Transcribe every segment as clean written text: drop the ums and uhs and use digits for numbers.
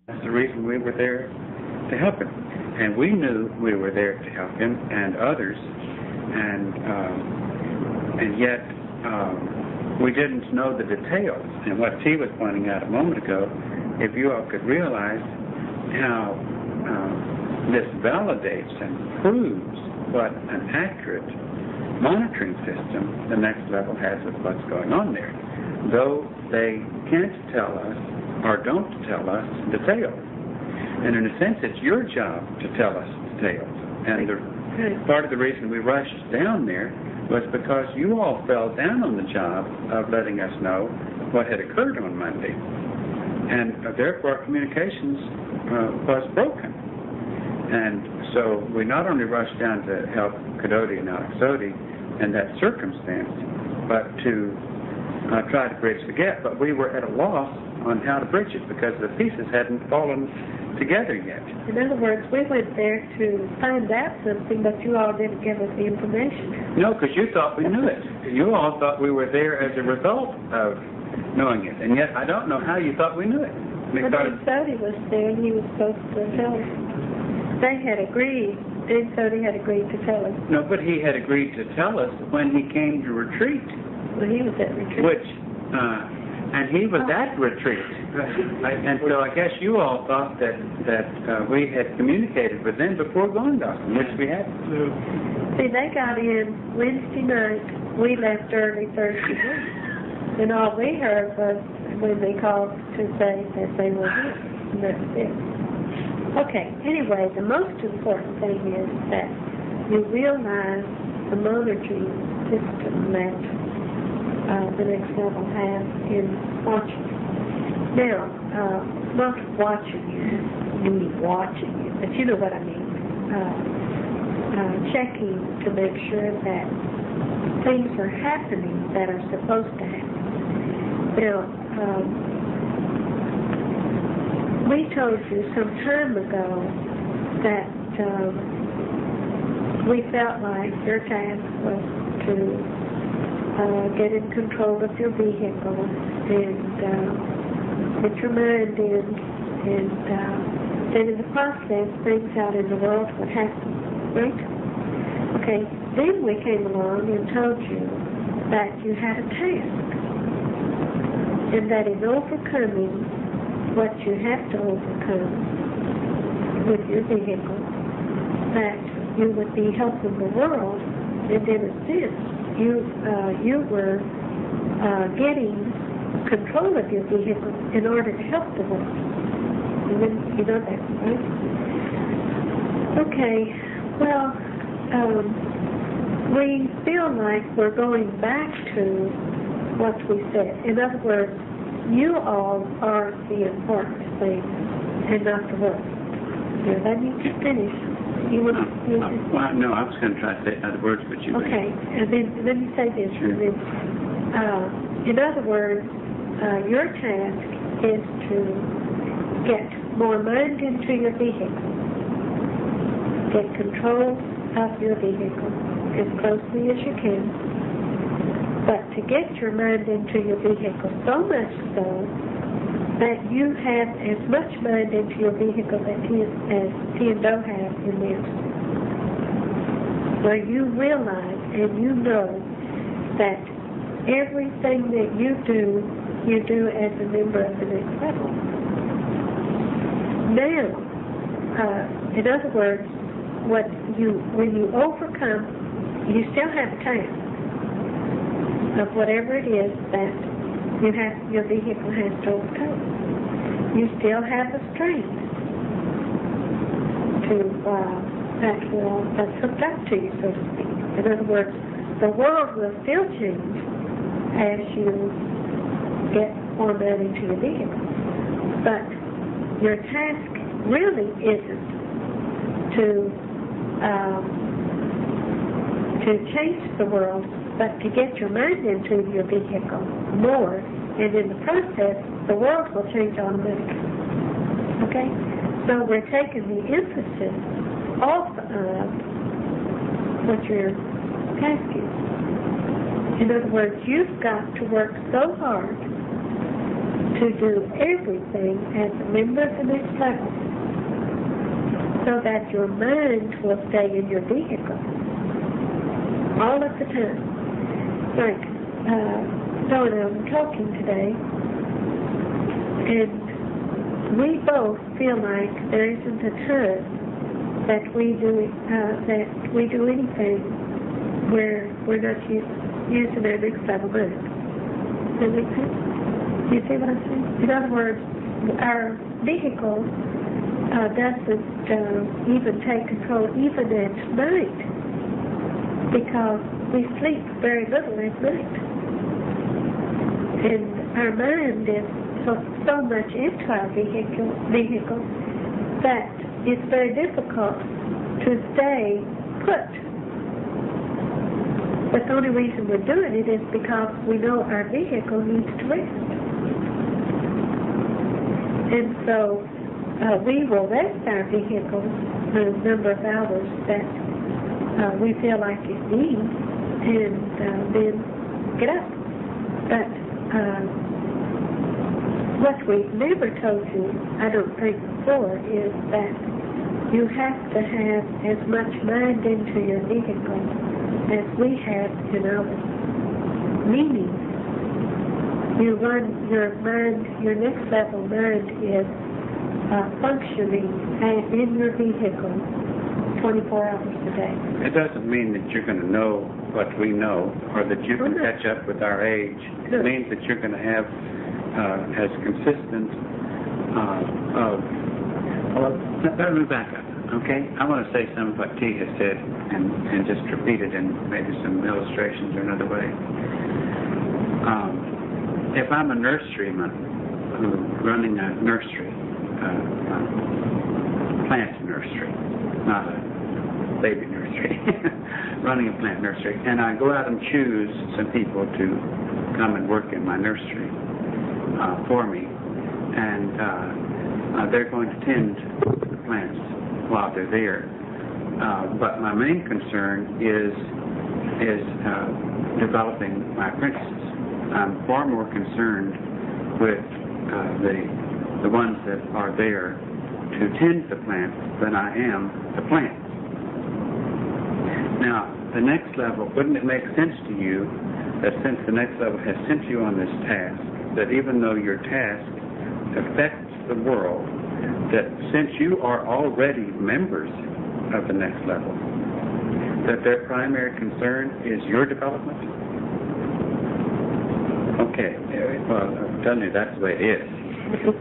That's the reason we were there to help him. And we knew we were there to help him and others, and yet we didn't know the details. And what T was pointing out a moment ago, if you all could realize how this validates and proves what an accurate monitoring system the next level has with what's going on there, though they can't tell us or don't tell us details. And in a sense, it's your job to tell us details. And part of the reason we rushed down there was because you all fell down on the job of letting us know what had occurred on Monday. And therefore, communications was broken. And so we not only rushed down to help Kadoti and Alex Sodi in that circumstance, but to try to bridge the gap. But we were at a loss on how to bridge it because the pieces hadn't fallen together yet. In other words, we went there to find out something, but you all didn't give us the information. No, because you thought we knew it. You all thought we were there as a result of knowing it. And yet I don't know how you thought we knew it. Because Sodi was there and he was supposed to tell us. They had agreed. Dave Sodi had agreed to tell us. No, but he had agreed to tell us when he came to retreat. Well, he was at retreat. Which, and he was at retreat. And so I guess you all thought that we had communicated with them before going to them, which we hadn't. See, they got in Wednesday night. We left early Thursday night. And all we heard was when they called to say that they were here. And that was it. Okay, anyway, the most important thing is that you realize the monitoring system that the next level has in watching. Now, not watching you, watching you, but you know what I mean. Checking to make sure that things are happening that are supposed to happen. Now, we told you some time ago that we felt like your task was to get in control of your vehicle and get your mind in, and then in the process, things out in the world would happen, right? Okay, then we came along and told you that you had a task, and that in overcoming what you have to overcome with your vehicle, that you would be helping the world, and in a sense, you were getting control of your vehicle in order to help the world. And then, you know that, right? Okay, well, we feel like we're going back to what we said. In other words, you all are the important thing and not the world. Now, let me finish. No, I was going to try to say other words, but you... Okay, and then let me say this. Sure. In other words, your task is to get more mind into your vehicle. Get control of your vehicle as closely as you can. But to get your mind into your vehicle so much so that you have as much mind into your vehicle as T and Do have in theirs. Where you realize and you know that everything that you do as a member of the next level. Now, in other words, when you overcome, you still have a task of whatever it is that your vehicle has to overcome. You still have the strength that's hooked up to you, so to speak. In other words, the world will still change as you get more money into your vehicle. But your task really isn't to change the world, but to get your mind into your vehicle more, and in the process, the world will change automatically. Okay? So we're taking the emphasis off of what your task is. In other words, you've got to work so hard to do everything as a member of the next level, so that your mind will stay in your vehicle all of the time. Like Joe and I were talking today, and we both feel like there isn't a time that we do anything where we're not using our next level mind. Does that make sense? You see what I'm saying? In other words, our vehicle doesn't even take control even at night, because we sleep very little at night. And our mind is so much into our vehicle that it's very difficult to stay put. But the only reason we're doing it is because we know our vehicle needs to rest. And so we will rest our vehicle the number of hours that we feel like it needs, and then get up. But what we've never told you, I don't think before, is that you have to have as much mind into your vehicle as we have in ours. Meaning, you run your mind, your next level mind is functioning in your vehicle 24 hours a day. It doesn't mean that you're going to know what we know, or that you can catch up with our age. No. It means that you're going to have as consistent let me back up, okay? I want to say some of what T has said and just repeat it in maybe some illustrations or another way. If I'm a nurseryman running a nursery, plant nursery, not a baby nursery, running a plant nursery, and I go out and choose some people to come and work in my nursery for me, and they're going to tend the plants while they're there. But my main concern is developing my apprentices. I'm far more concerned with the ones that are there to tend the plants than I am the plants. Now, the next level, wouldn't it make sense to you that since the next level has sent you on this task, that even though your task affects the world, that since you are already members of the next level, that their primary concern is your development? Okay, well, I'm telling you, that's the way it is.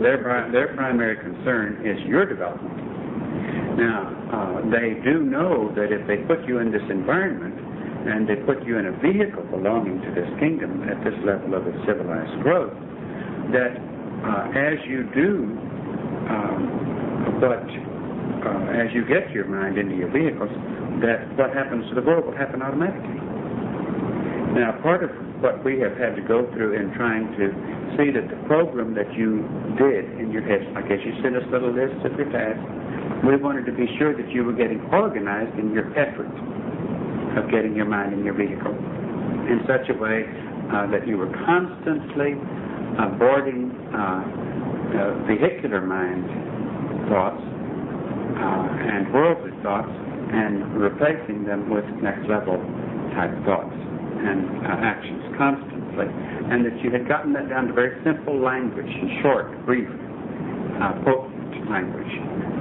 Their primary concern is your development. Now, they do know that if they put you in this environment and they put you in a vehicle belonging to this kingdom at this level of its civilized growth, that as you do as you get your mind into your vehicles, that what happens to the world will happen automatically. Now, part of what we have had to go through in trying to see that the program that you did in your head, like as you sent us little lists of your tasks, we wanted to be sure that you were getting organized in your effort of getting your mind in your vehicle in such a way that you were constantly boarding vehicular mind thoughts and worldly thoughts and replacing them with next level type thoughts and actions constantly, and that you had gotten that down to very simple language and short, brief, potent language.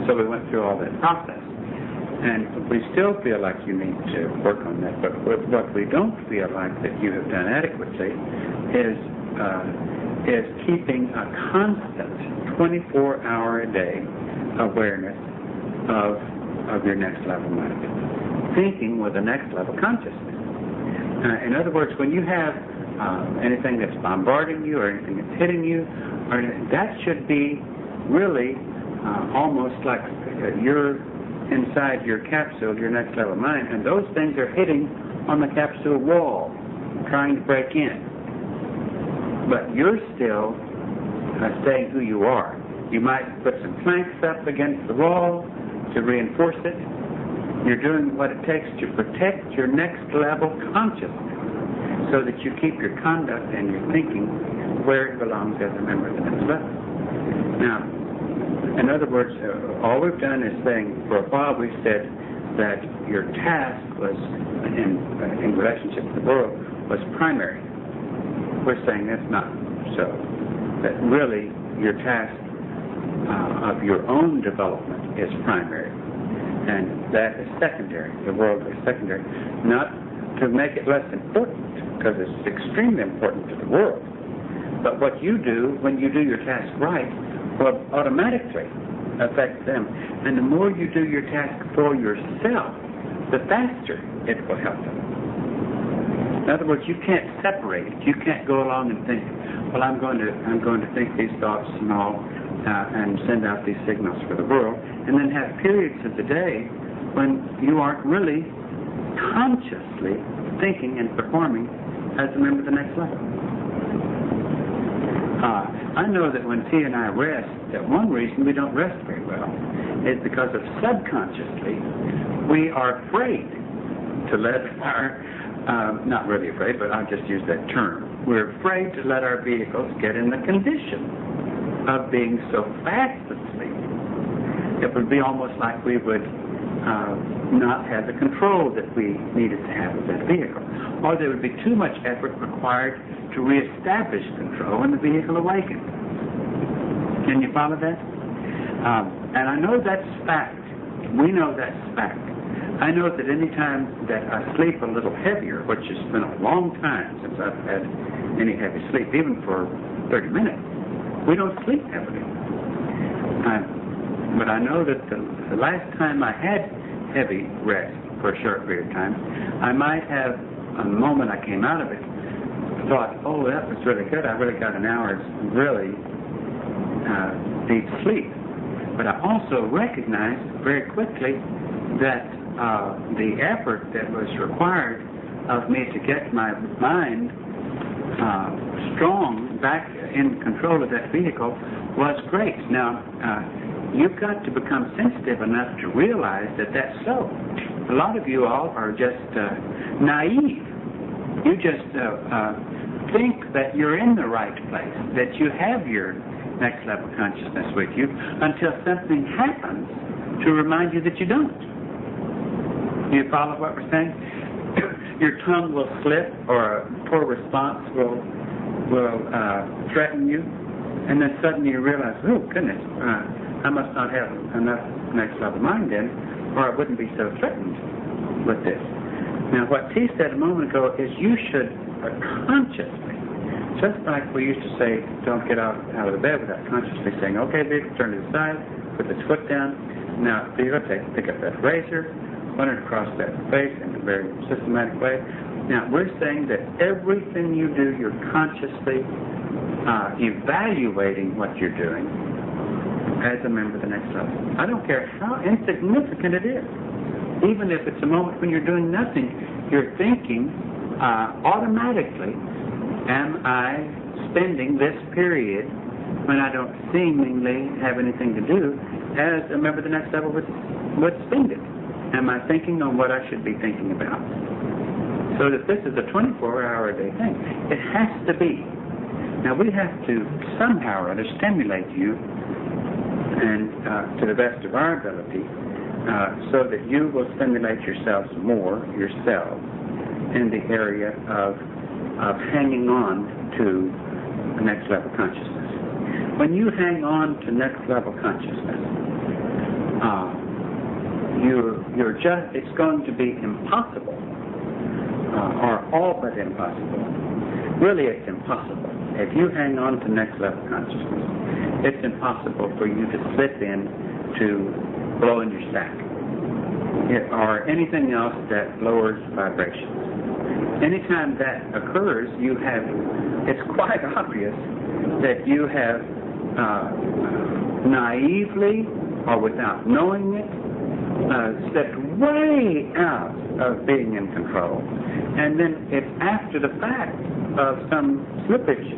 So we went through all that process. And we still feel like you need to work on that, but what we don't feel like that you have done adequately is keeping a constant 24-hour-a-day awareness of your next level mind, thinking with a next level consciousness. In other words, when you have anything that's bombarding you or anything that's hitting you, or that should be really almost like you're inside your capsule, your next level mind, and those things are hitting on the capsule wall, trying to break in. But you're still staying who you are. You might put some planks up against the wall to reinforce it. You're doing what it takes to protect your next level consciousness so that you keep your conduct and your thinking where it belongs as a member of the next level. Now, in other words, all we've done is saying, for a while we've said that your task was, in relationship to the world, was primary. We're saying that's not so. That really your task of your own development is primary. And that is secondary. The world is secondary. Not to make it less important, because it's extremely important to the world. But what you do when you do your task right will automatically affect them. And the more you do your task for yourself, the faster it will help them. In other words, you can't separate it. You can't go along and think, well, I'm going to think these thoughts and all, and send out these signals for the world, and then have periods of the day when you aren't really consciously thinking and performing as a member of the next level. I know that when T and I rest, that one reason we don't rest very well is because of subconsciously we are afraid to let our, not really afraid, but I'll just use that term. We're afraid to let our vehicles get in the condition of being so fast asleep. It would be almost like we would not have the control that we needed to have of that vehicle. Or there would be too much effort required to reestablish control when the vehicle awakened. Can you follow that? And I know that's fact. We know that's fact. I know that any time that I sleep a little heavier, which has been a long time since I've had any heavy sleep, even for 30 minutes, we don't sleep heavily. But I know that the last time I had heavy rest for a short period of time, I might have, a moment I came out of it, thought, oh, that was really good. I really got an hour's really deep sleep. But I also recognized very quickly that the effort that was required of me to get my mind strong back in control of that vehicle was great. Now, you've got to become sensitive enough to realize that that's so. A lot of you all are just naive. You just think that you're in the right place, that you have your next level consciousness with you, until something happens to remind you that you don't. Do you follow what we're saying? Your tongue will slip, or a poor response will threaten you, and then suddenly you realize, oh goodness, I must not have enough next level mind then, or I wouldn't be so threatened with this. Now, what T said a moment ago is you should consciously, just like we used to say, don't get out of the bed without consciously saying, okay, vehicle, turn to the side, put the foot down. Now, vehicle, pick up that razor, run it across that face in a very systematic way. Now, we're saying that everything you do, you're consciously evaluating what you're doing as a member of the next level. I don't care how insignificant it is. Even if it's a moment when you're doing nothing, you're thinking automatically, am I spending this period when I don't seemingly have anything to do as a member of the next level would spend it? Am I thinking on what I should be thinking about? So that this is a 24-hour-a-day thing. It has to be. Now, we have to somehow or other stimulate you, and to the best of our ability, so that you will stimulate yourselves more, yourself, in the area of hanging on to the next level consciousness. When you hang on to next level consciousness, it's going to be impossible, or all but impossible. Really, it's impossible. If you hang on to next level consciousness, it's impossible for you to slip in to blow in your sack or anything else that lowers vibrations. Anytime that occurs, it's quite obvious that you have naively or without knowing it stepped way out of being in control. And then it's after the fact of some slippage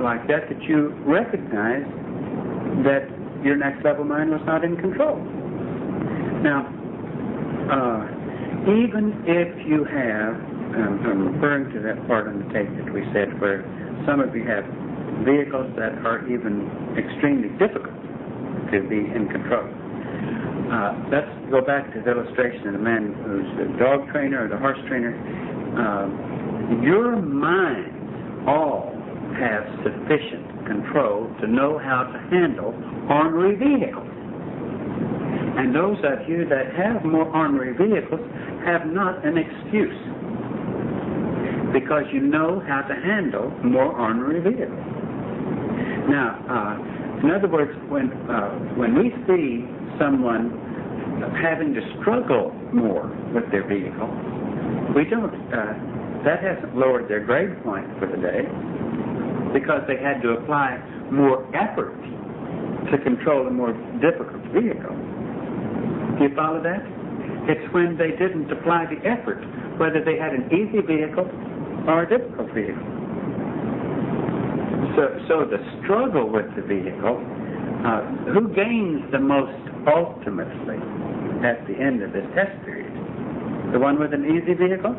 like that you recognize that your next level mind was not in control. Now, even if you have, I'm referring to that part on the tape that we said where some of you have vehicles that are even extremely difficult to be in control. Let's go back to the illustration of the man who's the dog trainer or the horse trainer. Your minds all have sufficient control to know how to handle ornery vehicles. And those of you that have more ornery vehicles have not an excuse, because you know how to handle more ornery vehicles. Now, in other words, when we see someone having to struggle more with their vehicle, we don't, that hasn't lowered their grade point for the day, because they had to apply more effort to control a more difficult vehicle. Do you follow that? It's when they didn't apply the effort, whether they had an easy vehicle or a difficult vehicle. So the struggle with the vehicle, who gains the most ultimately at the end of this test period? The one with an easy vehicle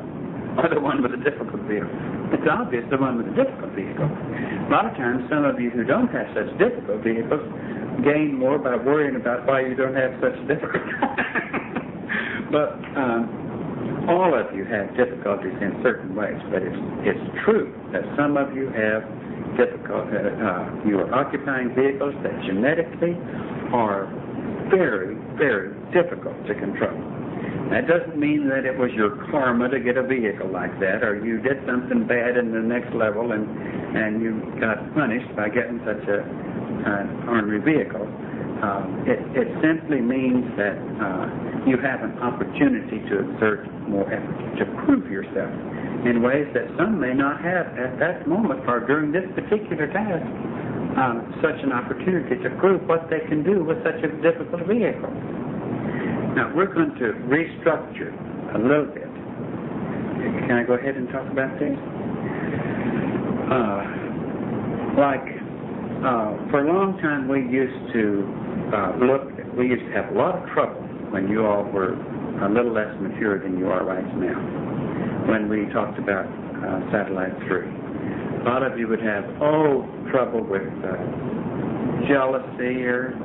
or the one with a difficult vehicle? It's obvious the one with a difficult vehicle. A lot of times, some of you who don't have such difficult vehicles gain more by worrying about why you don't have such difficult. But all of you have difficulties in certain ways. But it's true that some of you have difficulty. You are occupying vehicles that genetically are very, very difficult to control. That doesn't mean that it was your karma to get a vehicle like that, or you did something bad in the next level and you got punished by getting such an ornery vehicle. It simply means that you have an opportunity to exert more effort, to prove yourself in ways that some may not have at that moment or during this particular task, such an opportunity to prove what they can do with such a difficult vehicle. Now, we're going to restructure a little bit. Can I go ahead and talk about this? For a long time, we used to have a lot of trouble when you all were a little less mature than you are right now, when we talked about Satellite 3. A lot of you would have, trouble with jealousy or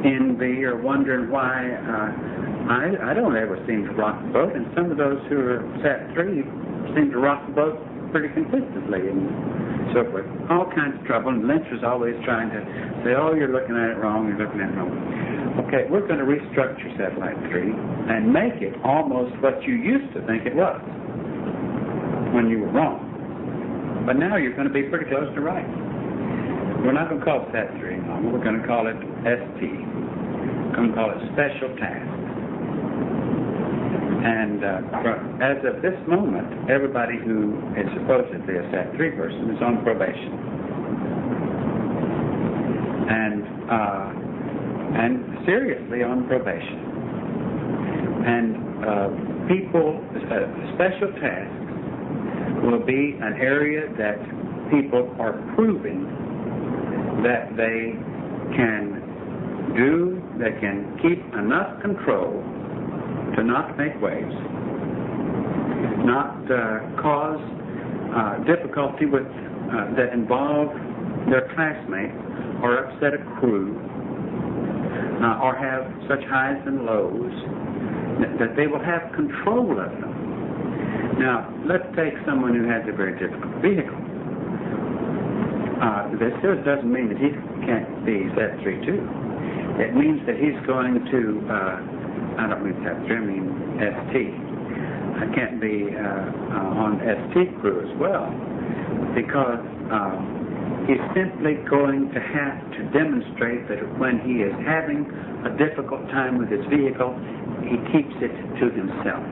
envy or wondering why. I don't ever seem to rock the boat, and some of those who are Sat 3 seem to rock the boat pretty consistently and so forth. All kinds of trouble, and Lynch was always trying to say, you're looking at it wrong, you're looking at it wrong. Okay, we're going to restructure Satellite 3 and make it almost what you used to think it was when you were wrong. But now you're going to be pretty close to right. We're not going to call it Sat 3 anymore. We're going to call it ST. We're going to call it Special Task. And as of this moment, everybody who is supposedly a Sat 3 person is on probation. And seriously on probation. And special tasks will be an area that people are proving that they can do, they can keep enough control to not make waves, not cause difficulty with that involve their classmates or upset a crew, or have such highs and lows that they will have control of them. Now, let's take someone who has a very difficult vehicle. This still doesn't mean that he can't be Sat 3 too. It means that he's going to I don't mean Sat 3, I mean ST. I can't be on ST crew as well, because he's simply going to have to demonstrate that when he is having a difficult time with his vehicle, he keeps it to himself.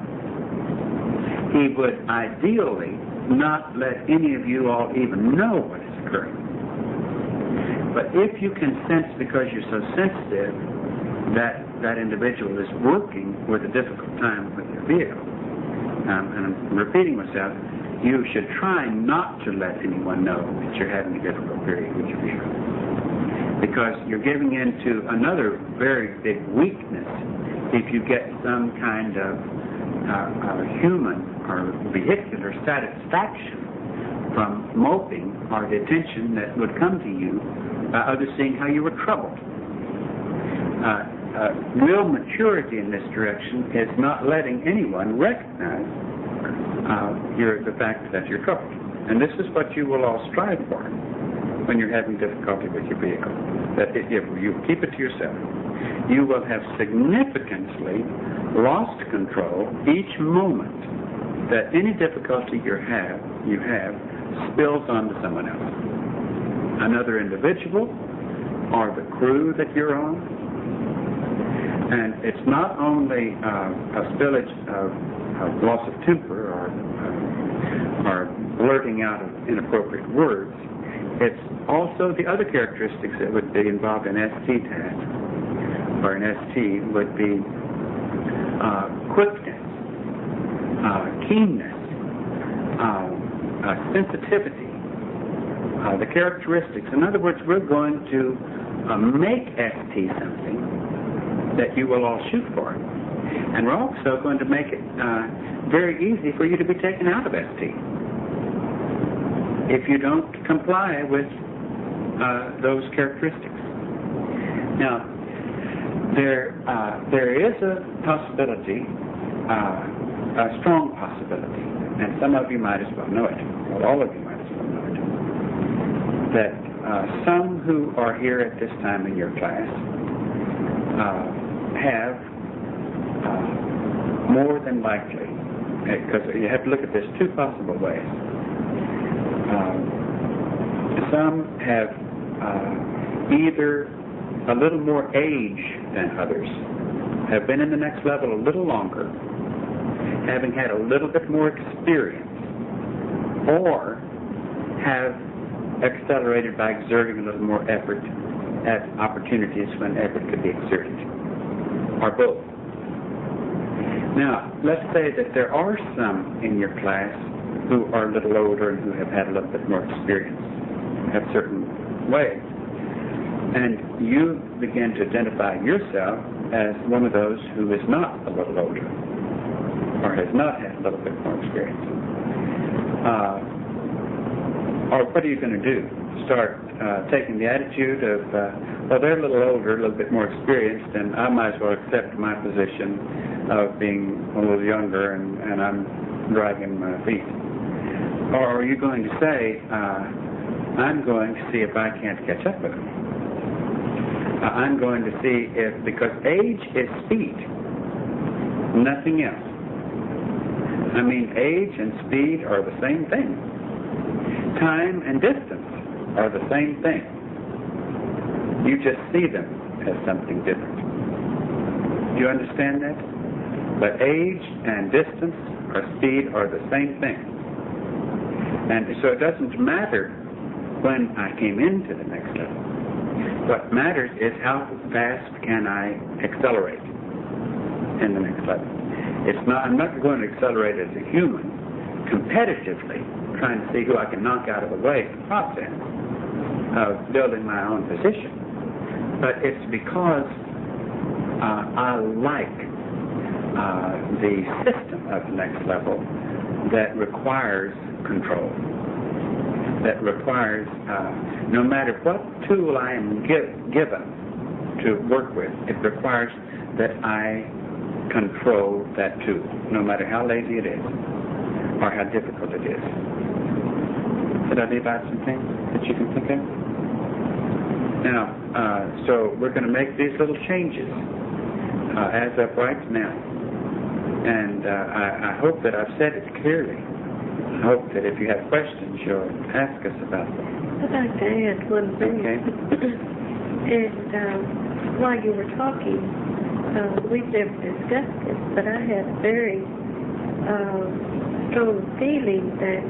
He would ideally not let any of you all even know what is occurring. But if you can sense, because you're so sensitive, that that individual is working with a difficult time with your vehicle, and I'm repeating myself, you should try not to let anyone know that you're having a difficult period with your vehicle, because you're giving in to another very big weakness if you get some kind of human or vehicular satisfaction from moping or the attention that would come to you by others seeing how you were troubled. Real maturity in this direction is not letting anyone recognize the fact that you're troubled. And this is what you will all strive for when you're having difficulty with your vehicle. That if you keep it to yourself, you will have significantly lost control each moment that any difficulty you have spills onto someone else. Another individual or the crew that you're on. And it's not only a spillage of loss of temper or blurting out of inappropriate words. It's also the other characteristics that would be involved in ST task, or an ST would be quickness, keenness, sensitivity, the characteristics. In other words, we're going to make ST something that you will all shoot for. And we're also going to make it very easy for you to be taken out of ST if you don't comply with those characteristics. Now, there is a possibility, a strong possibility, and some of you might as well know it, or all of you might as well know it, that some who are here at this time in your class have more than likely, because you have to look at this two possible ways. Some have either a little more age than others, have been in the next level a little longer, having had a little bit more experience, or have accelerated by exerting a little more effort at opportunities when effort could be exerted, or both. Now, let's say that there are some in your class who are a little older and who have had a little bit more experience, have certain ways. And you begin to identify yourself as one of those who is not a little older or has not had a little bit more experience. Or what are you going to do? Start taking the attitude of, well, they're a little older, a little bit more experienced, and I might as well accept my position of being a little younger and I'm dragging my feet. Or are you going to say, I'm going to see if I can't catch up with them. I'm going to see if, because age is speed, nothing else. I mean, age and speed are the same thing. Time and distance are the same thing. You just see them as something different. Do you understand that? But age and distance or speed are the same thing. And so it doesn't matter when I came into the next level. What matters is how fast can I accelerate in the next level. I'm not going to accelerate as a human competitively, trying to see who I can knock out of the way in the process of building my own position. But it's because I like the system of the next level that requires control, that requires, no matter what tool I am given to work with, it requires that I control that tool, no matter how lazy it is or how difficult it is. Did I leave out some things that you can think of? Now, so we're going to make these little changes as of right now. And I hope that I've said it clearly. I hope that if you have questions, you'll ask us about them. I'd like to add one thing. Okay. And while you were talking, we've never discussed this, but I had a very strong feeling that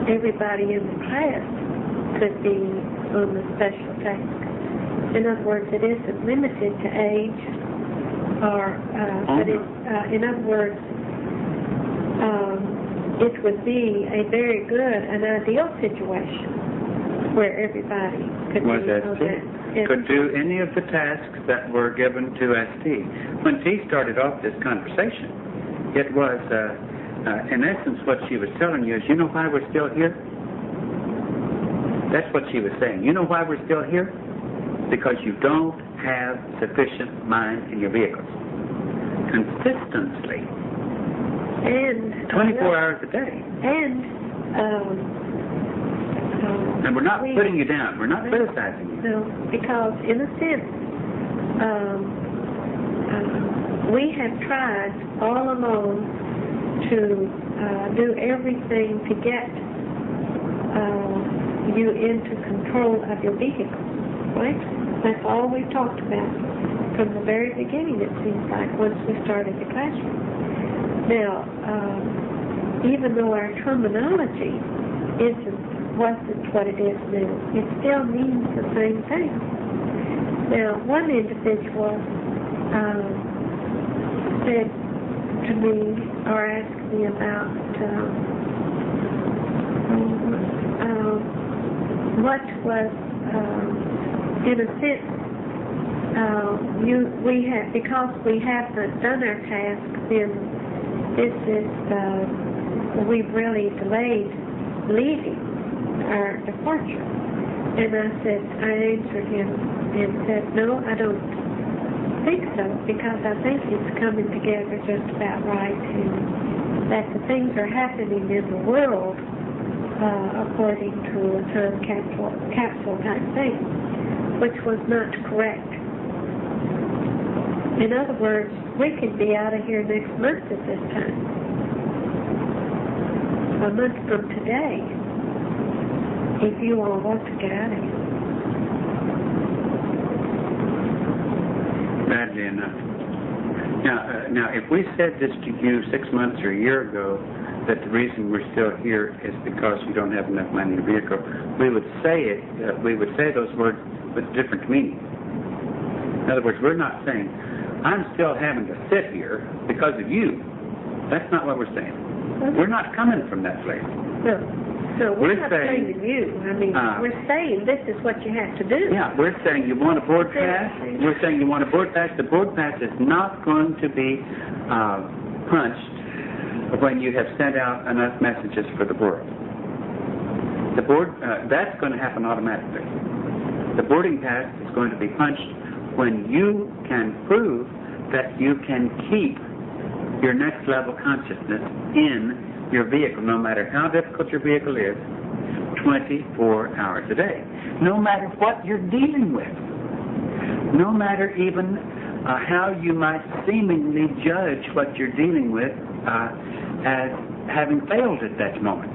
everybody in the class could be on the special task. In other words, it isn't limited to age, or but in other words, it would be a very good, an ideal situation where everybody could be on that. Could do any of the tasks that were given to ST. When T started off this conversation, it was in essence, what she was telling you is, you know why we're still here? That's what she was saying. You know why we're still here? Because you don't have sufficient mind in your vehicles. Consistently. And 24 hours a day. And we're not putting you down. We're not criticizing you. No, because in a sense, we have tried all along to do everything to get you into control of your vehicle, right? That's all we've talked about from the very beginning, it seems like, once we started the classroom. Now, even though our terminology wasn't what it is now, it still means the same thing. Now, one individual said to me, or asked me about what was, in a sense, because we haven't done our task, then this is, we've really delayed leaving our departure. And I answered him and said, no, I don't think so, because I think it's coming together just about right, and that the things are happening in the world according to a time capsule type thing, which was not correct. In other words, we could be out of here next month at this time. A month from today, if you all want to get out of here. Badly enough. Now, if we said this to you 6 months or a year ago, that the reason we're still here is because you don't have enough money in your vehicle, we would say those words with different meaning. In other words, we're not saying, I'm still having to sit here because of you. That's not what we're saying. We're not coming from that place. No, we're not saying to you. I mean, we're saying this is what you have to do. Yeah, we're saying you want a board pass. We're saying you want a board pass. The board pass is not going to be punched when you have sent out enough messages for the board. The board, that's going to happen automatically. The boarding pass is going to be punched when you can prove that you can keep your next level consciousness in your vehicle, no matter how difficult your vehicle is, 24 hours a day. No matter what you're dealing with. No matter even how you might seemingly judge what you're dealing with as having failed at that moment.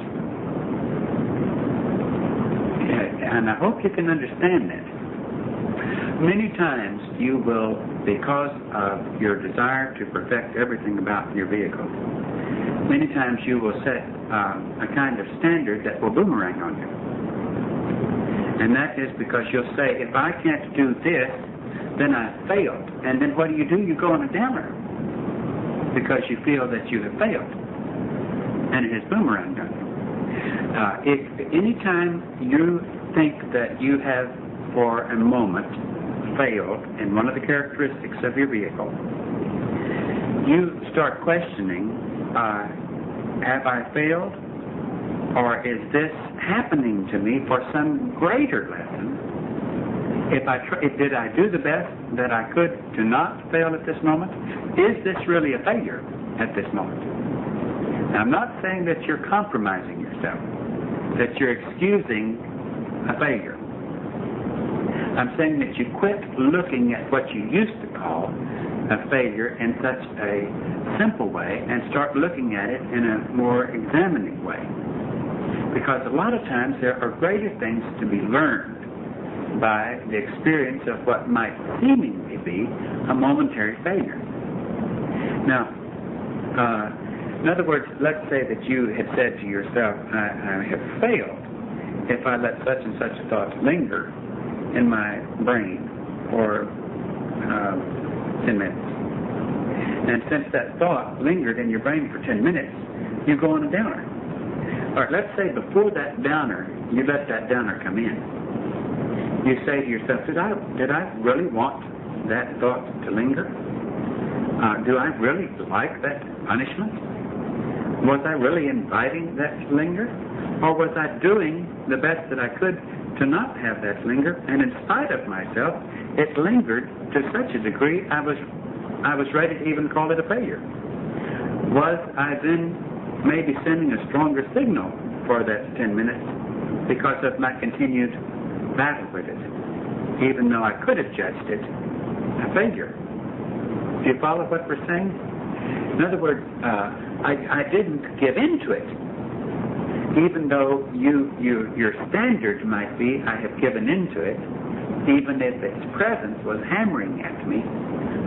And I hope you can understand that. Many times you will, because of your desire to perfect everything about your vehicle, many times you will set a kind of standard that will boomerang on you. And that is because you'll say, if I can't do this, then I failed. And then what do? You go on a downer because you feel that you have failed. And it has boomeranged on you. If any time you think that you have, for a moment, failed in one of the characteristics of your vehicle, you start questioning, have I failed? Or is this happening to me for some greater lesson? Did I do the best that I could to not fail at this moment? Is this really a failure at this moment? Now, I'm not saying that you're compromising yourself, that you're excusing a failure. I'm saying that you quit looking at what you used to call a failure in such a simple way and start looking at it in a more examining way. Because a lot of times there are greater things to be learned by the experience of what might seemingly be a momentary failure. Now, in other words, let's say that you had said to yourself, I have failed if I let such and such a thought linger in my brain for 10 minutes. And since that thought lingered in your brain for 10 minutes, you go on a downer. All right, let's say before that downer, you let that downer come in. You say to yourself, did I really want that thought to linger? Do I really like that punishment? Was I really inviting that to linger? Or was I doing the best that I could to not have that linger? And in spite of myself, it lingered to such a degree I was ready to even call it a failure. Was I then maybe sending a stronger signal for that 10 minutes because of my continued battle with it, even though I could have judged it a failure? Do you follow what we're saying? In other words, I didn't give in to it, even though your standard might be I have given in to it, even if its presence was hammering at me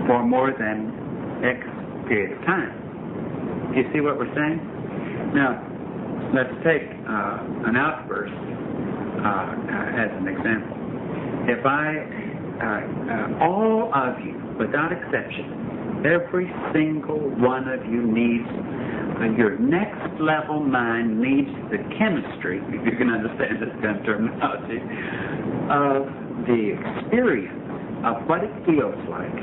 for more than X period of time. Do you see what we're saying? Now, let's take an outburst as an example. If all of you, without exception, every single one of you needs, your next level mind needs the chemistry, if you can understand this kind of terminology, of the experience of what it feels like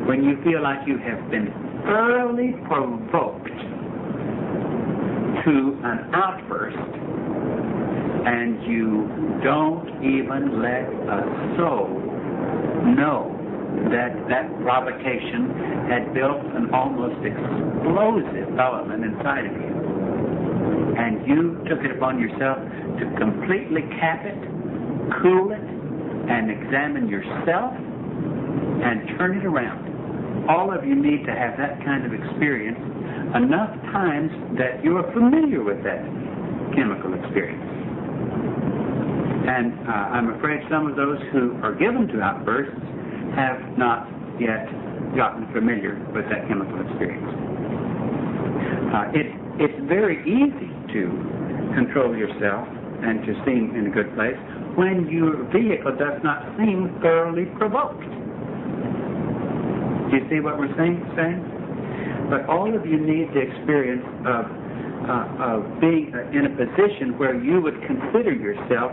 when you feel like you have been thoroughly provoked to an outburst and you don't even let a soul know that provocation had built an almost explosive element inside of you. And you took it upon yourself to completely cap it, cool it, and examine yourself and turn it around. All of you need to have that kind of experience enough times that you are familiar with that chemical experience. And I'm afraid some of those who are given to outbursts have not yet gotten familiar with that chemical experience. It's very easy to control yourself and to seem in a good place when your vehicle does not seem thoroughly provoked. Do you see what we're saying? But all of you need the experience of being in a position where you would consider yourself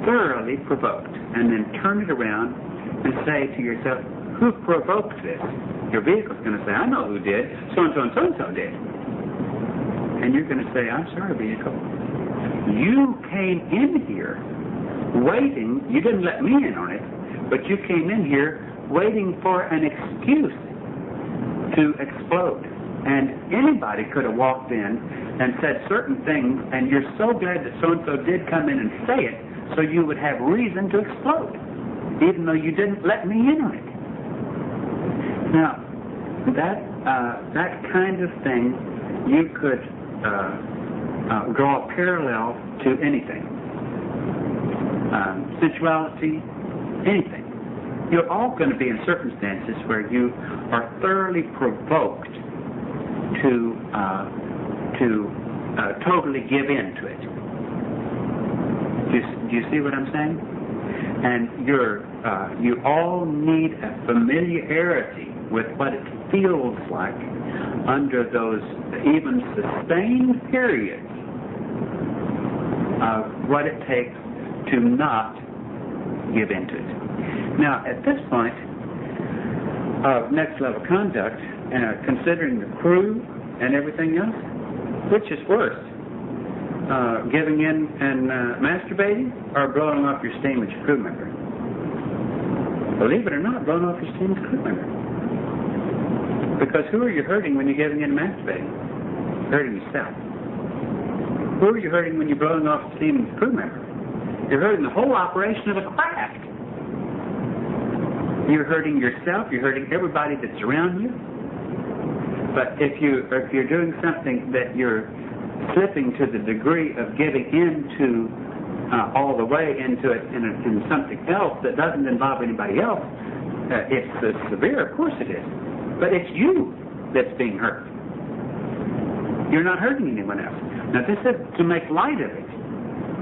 thoroughly provoked and then turn it around and say to yourself, who provoked this? Your vehicle's going to say, I know who did. So-and-so and so-and-so did. And you're going to say, I'm sorry, vehicle. You came in here waiting. You didn't let me in on it, but you came in here waiting for an excuse to explode. And anybody could have walked in and said certain things, and you're so glad that so-and-so did come in and say it, so you would have reason to explode, even though you didn't let me in on it. Now, that kind of thing, you could draw a parallel to anything. Sensuality, anything. You're all going to be in circumstances where you are thoroughly provoked to totally give in to it. Do you see what I'm saying? And you all need a familiarity with what it feels like under those even sustained periods of what it takes to not give into it. Now, at this point of next level conduct, considering the crew and everything else, which is worse? Giving in and masturbating, or blowing off your steam as your crew member? Believe it or not, blowing off your steam as a crew member. Because who are you hurting when you're giving in and masturbating? You're hurting yourself. Who are you hurting when you're blowing off steam as a crew member? You're hurting the whole operation of the craft. You're hurting yourself. You're hurting everybody that's around you. But if you're doing something that you're slipping to the degree of giving into all the way into it in something else that doesn't involve anybody else, it's severe, of course it is. But it's you that's being hurt. You're not hurting anyone else. Now, this is to make light of it.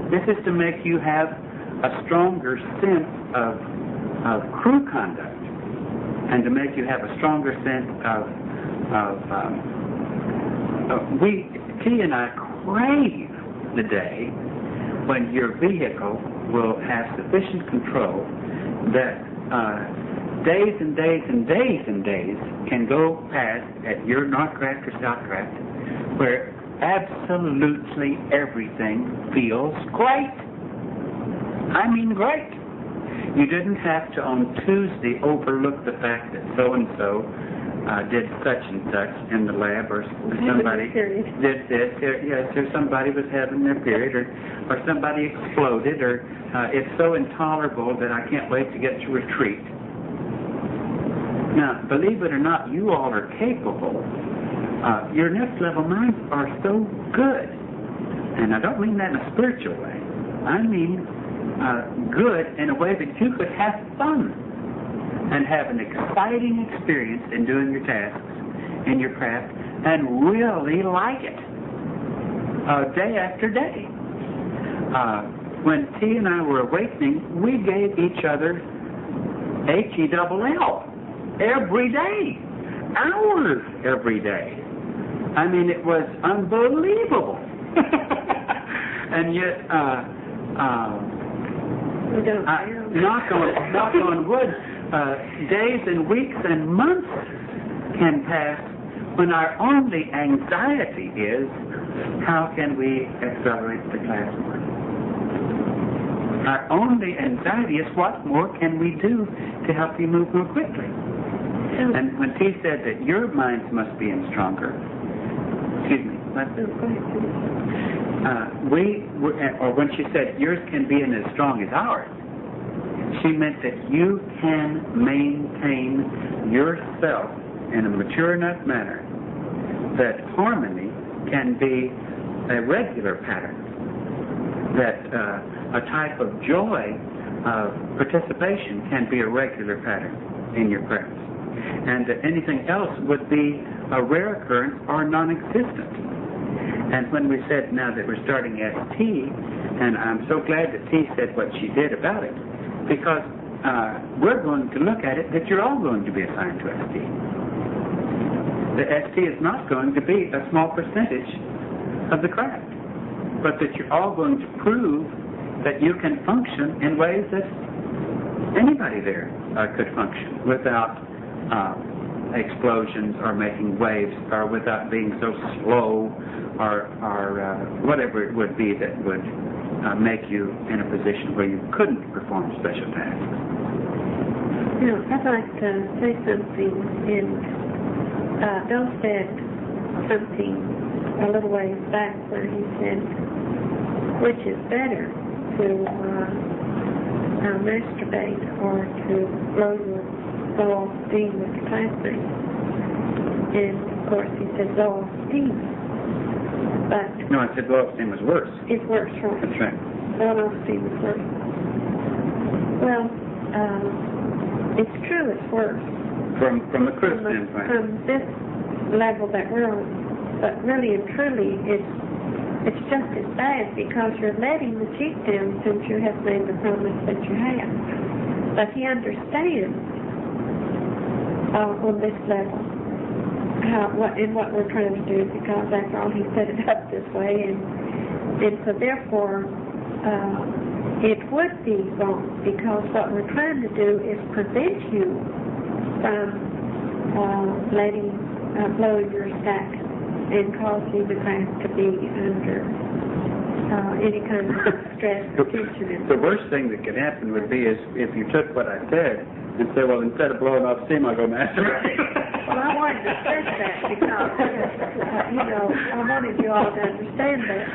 This is to make you have a stronger sense of crew conduct, and to make you have a stronger sense T and I crave the day when your vehicle will have sufficient control that days and days and days and days can go past at your Northcraft or Southcraft where absolutely everything feels great. I mean great. You didn't have to on Tuesday overlook the fact that so-and-so did such and such in the lab, or somebody did this, or somebody was having their period, or somebody exploded, or it's so intolerable that I can't wait to get to retreat. Now, believe it or not, you all are capable. Your next level minds are so good. And I don't mean that in a spiritual way. I mean good in a way that you could have fun and have an exciting experience in doing your tasks in your craft and really like it day after day. When T and I were awakening, we gave each other HELL every day, hours every day. I mean, it was unbelievable. And yet, knock on wood, days and weeks and months can pass when our only anxiety is, how can we accelerate the class more? Our only anxiety is, what more can we do to help you move more quickly? And when T said that your minds must be in stronger, excuse me, or when she said yours can be in as strong as ours, she meant that you can maintain yourself in a mature enough manner that harmony can be a regular pattern, that a type of joy of participation can be a regular pattern in your practice, and that anything else would be a rare occurrence or non-existent. And when we said now that we're starting at T, and I'm so glad that T said what she did about it, because we're going to look at it that you're all going to be assigned to ST. The ST is not going to be a small percentage of the craft, but that you're all going to prove that you can function in ways that anybody there could function without explosions or making waves, or without being so slow, or whatever it would be that would make you in a position where you couldn't perform special tasks. You know, I'd like to say something. Bill said something a little ways back where he said, which is better, to masturbate or to blow off steam with the classmates. And of course he said blow off steam. But no, I said blow off steam was worse. It's worse, right? That's right. Blow off steam is worse. Well, it's true it's worse. From the crew standpoint. From this level that we're on. But really and truly, it's just as bad, because you're letting the chief down since you have made the promise that you have. But he understands on this level what we're trying to do, because after all he set it up this way, and so therefore it would be wrong, because what we're trying to do is prevent you from blowing your stack and causing the class to be under any kind of stress or tension. The worst thing that could happen would be is if you took what I said and said, well, instead of blowing off steam, I'll go masturbate. Well, I wanted to stress that because, I wanted you all to understand that.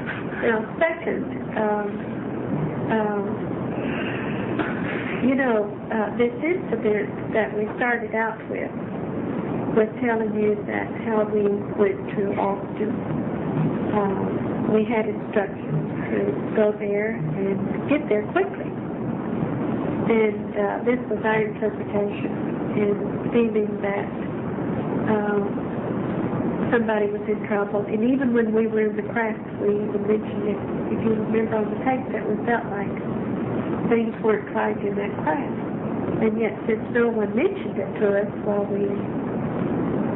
Now, second, this incident that we started out with telling you that how we went to Austin, we had instructions to go there and get there quickly. And this was our interpretation, in feeling that somebody was in trouble. And even when we were in the craft, we even mentioned it, if you remember on the tape, that we felt like things weren't right in that craft. And yet, since no one mentioned it to us, well, we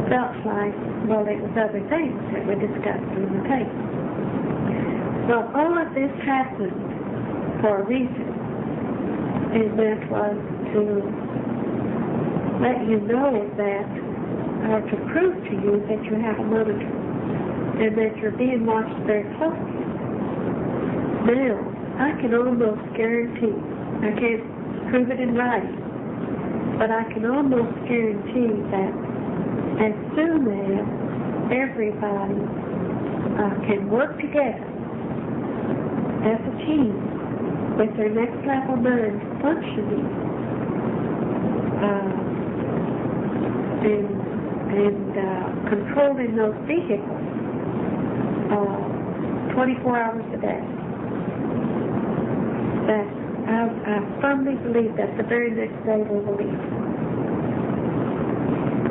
felt like, well, it was other things that we discussed on the tape. Well, all of this happened for a reason, and that was to let you know that, or to prove to you that you have a monitor. and that you're being watched very closely. Now, I can almost guarantee, I can't prove it in writing, but I can almost guarantee that as soon as everybody can work together as a team with their next level mind functioning and controlling those vehicles 24 hours a day, that I firmly believe that the very next day we will leave.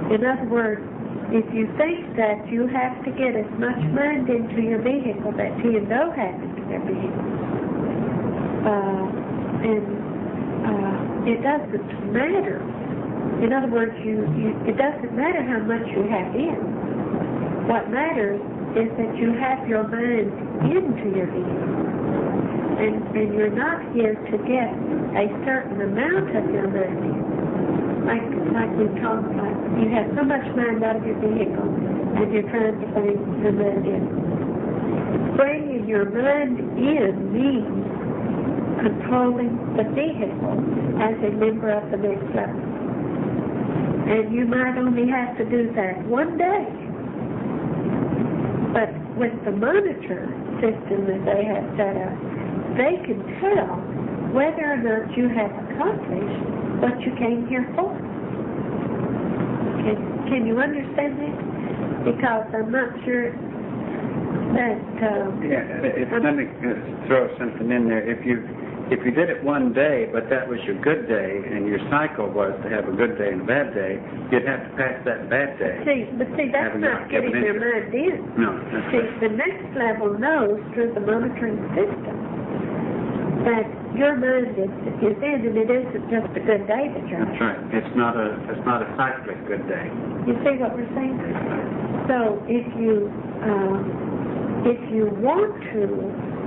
In other words, if you think that you have to get as much mind into your vehicle that T&O has into their vehicle, it doesn't matter. In other words, it doesn't matter how much you have in. What matters is that you have your mind into your vehicle. And you're not here to get a certain amount of your mind in. Like we talked about, you have so much mind out of your vehicle, and you're trying to bring your mind in. Bringing your mind in means controlling the vehicle as a member of the next level. And you might only have to do that one day. But with the monitor system that they have set up, they can tell whether or not you have accomplished what you came here for. Can you understand that? Because I'm not sure that... let me throw something in there. If you did it one day, but that was your good day, and your cycle was to have a good day and a bad day, you'd have to pass that bad day. But that's not getting their mind in. No. The next level knows through the monitoring system that your mind is in, and it isn't just a good day that you're That's right. It's not a cyclic good day. You see what we're saying? So if you want to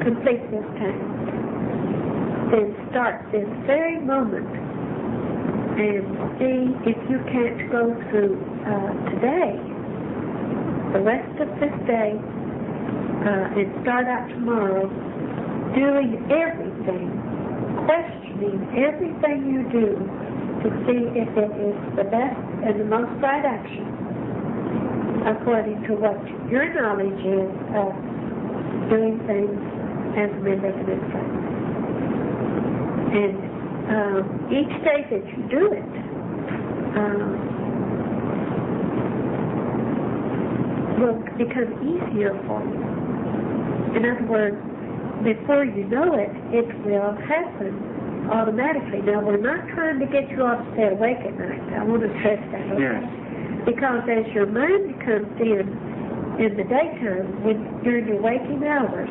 complete this task, then start this very moment and see if you can't go through today, the rest of this day, and start out tomorrow doing everything, questioning everything you do to see if it is the best and the most right action according to what your knowledge is of doing things as a member of the next level. And each day that you do it, will become easier for you. In other words, before you know it, it will happen automatically. Now, we're not trying to get you all to stay awake at night. I want to stress that. Okay? Yes. Because as your mind comes in the daytime, during your waking hours,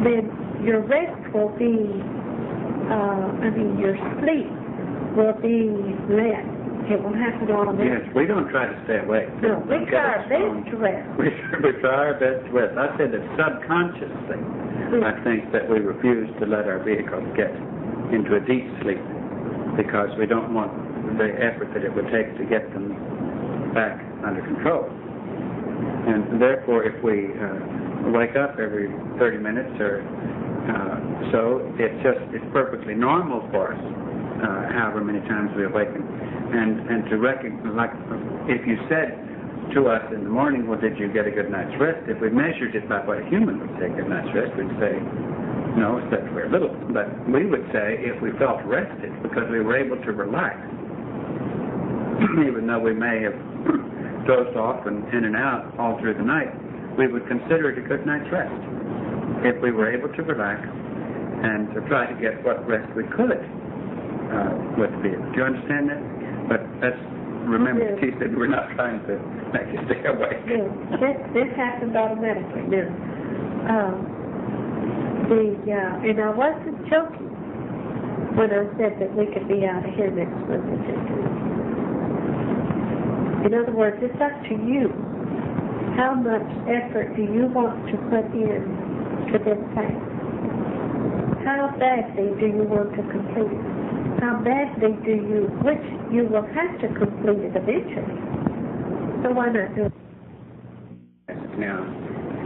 then your rest will be, your sleep will be less. It will happen automatically. Yes, we don't try to stay awake. No, we try our best to rest. We try our best to rest. I said that subconsciously, I think that we refuse to let our vehicles get into a deep sleep because we don't want the effort that it would take to get them back under control. And therefore, if we wake up every 30 minutes or so, it's perfectly normal for us, however many times we awaken. And to recognize, like if you said to us in the morning, well, did you get a good night's rest? If we measured it by what a human would say good night's rest, we'd say, no, except very little. But we would say if we felt rested because we were able to relax, even though we may have dozed off and in and out all through the night, we would consider it a good night's rest if we were able to relax and to try to get what rest we could with the vehicle. Do you understand that? But remember, she said we're not trying to make you stay awake. No, this happens automatically. Now, and I wasn't joking when I said that we could be out of here next month at this time. In other words, it's up to you. How much effort do you want to put in to this task? How badly do you want to complete it? How badly do you, which you will have to complete it eventually. So why not do it Now,